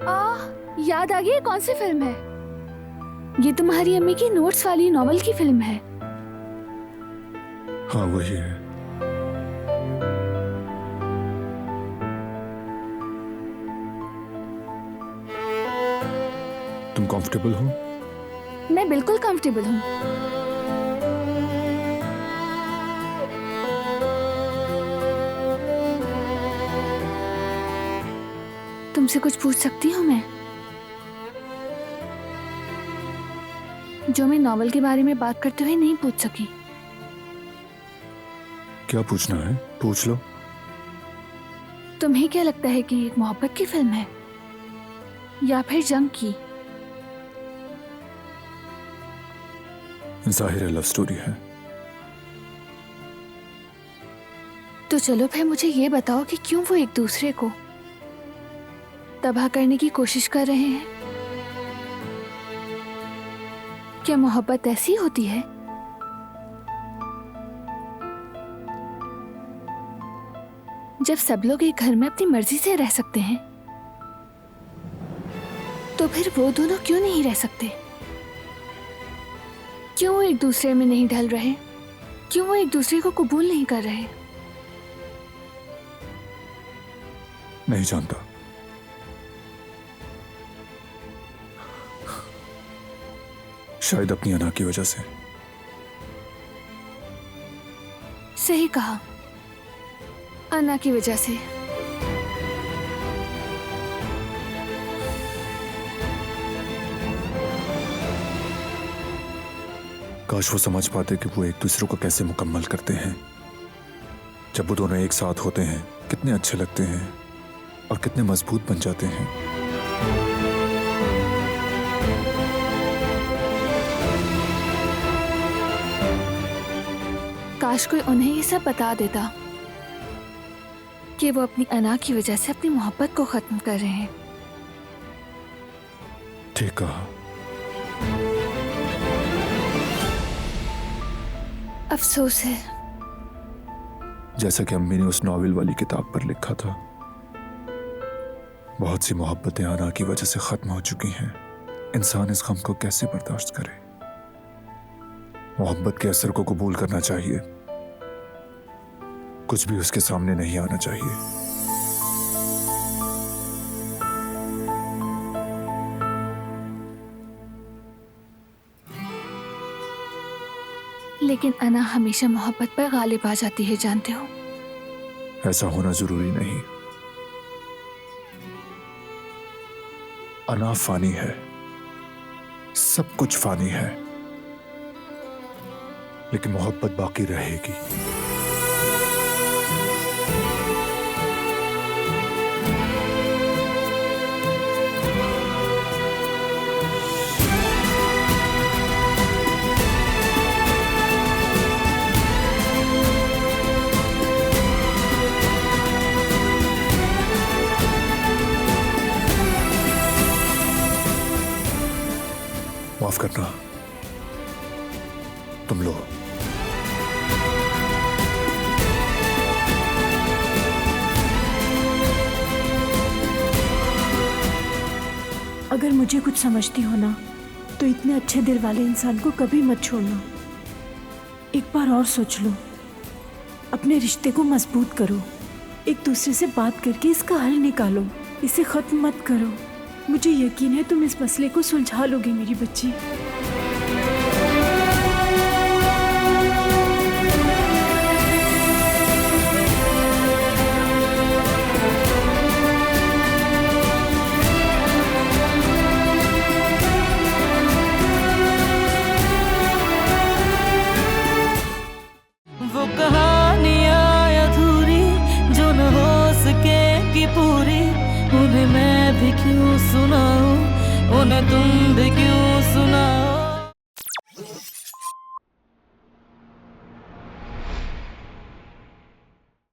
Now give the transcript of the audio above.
याद आ गई, ये कौन सी फिल्म है? ये तुम्हारी अम्मी की नोट्स वाली नॉवल की फिल्म है। हाँ वही है। तुम कंफर्टेबल हो? मैं बिल्कुल कंफर्टेबल हूँ। तुमसे कुछ पूछ सकती हूँ मैं? जो मैं नॉवल के बारे में बात करते हुए नहीं पूछ सकी। क्या पूछना है? पूछ लो। तुम्हें क्या लगता है कि एक मोहब्बत की फिल्म है या फिर जंग की? जाहिर है लव स्टोरी है। तो चलो फिर मुझे ये बताओ कि क्यों वो एक दूसरे को तबाह करने की कोशिश कर रहे हैं? क्या मोहब्बत ऐसी होती है? जब सब लोग एक घर में अपनी मर्जी से रह सकते हैं, तो फिर वो दोनों क्यों नहीं रह सकते? क्यों वो एक दूसरे में नहीं ढल रहे? क्यों वो एक दूसरे को कबूल नहीं कर रहे? नहीं जानता। शायद अपनी अना की वजह से। सही कहा, अन्ना की वजह से। काश वो समझ पाते कि वो एक दूसरे को कैसे मुकम्मल करते हैं। जब वो दोनों एक साथ होते हैं कितने अच्छे लगते हैं और कितने मजबूत बन जाते हैं। काश कोई उन्हें ये सब बता देता कि वो अपनी अना की वजह से अपनी मोहब्बत को खत्म कर रहे हैं। ठीक कहा। अफसोस है। जैसा कि अम्मी ने उस नॉवेल वाली किताब पर लिखा था, बहुत सी मोहब्बतें अना की वजह से खत्म हो चुकी हैं। इंसान इस गम को कैसे बर्दाश्त करे? मोहब्बत के असर को कबूल करना चाहिए, कुछ भी उसके सामने नहीं आना चाहिए। लेकिन अना हमेशा मोहब्बत पर गालिब आ जाती है, जानते हो? ऐसा होना जरूरी नहीं। अना फानी है, सब कुछ फानी है, लेकिन मोहब्बत बाकी रहेगी। माफ करना, तुम लो। अगर मुझे कुछ समझती हो ना, तो इतने अच्छे दिल वाले इंसान को कभी मत छोड़ना। एक बार और सोच लो, अपने रिश्ते को मजबूत करो, एक दूसरे से बात करके इसका हल निकालो, इसे खत्म मत करो। मुझे यकीन है तुम इस मसले को सुलझा लोगे मेरी बच्ची। वो कहानियाँ अधूरी जो न हो सकेगी पूरी, उन्हें मैं भी क्यों सुनाऊं, उन्हें तुम भी क्यों सुनाओ।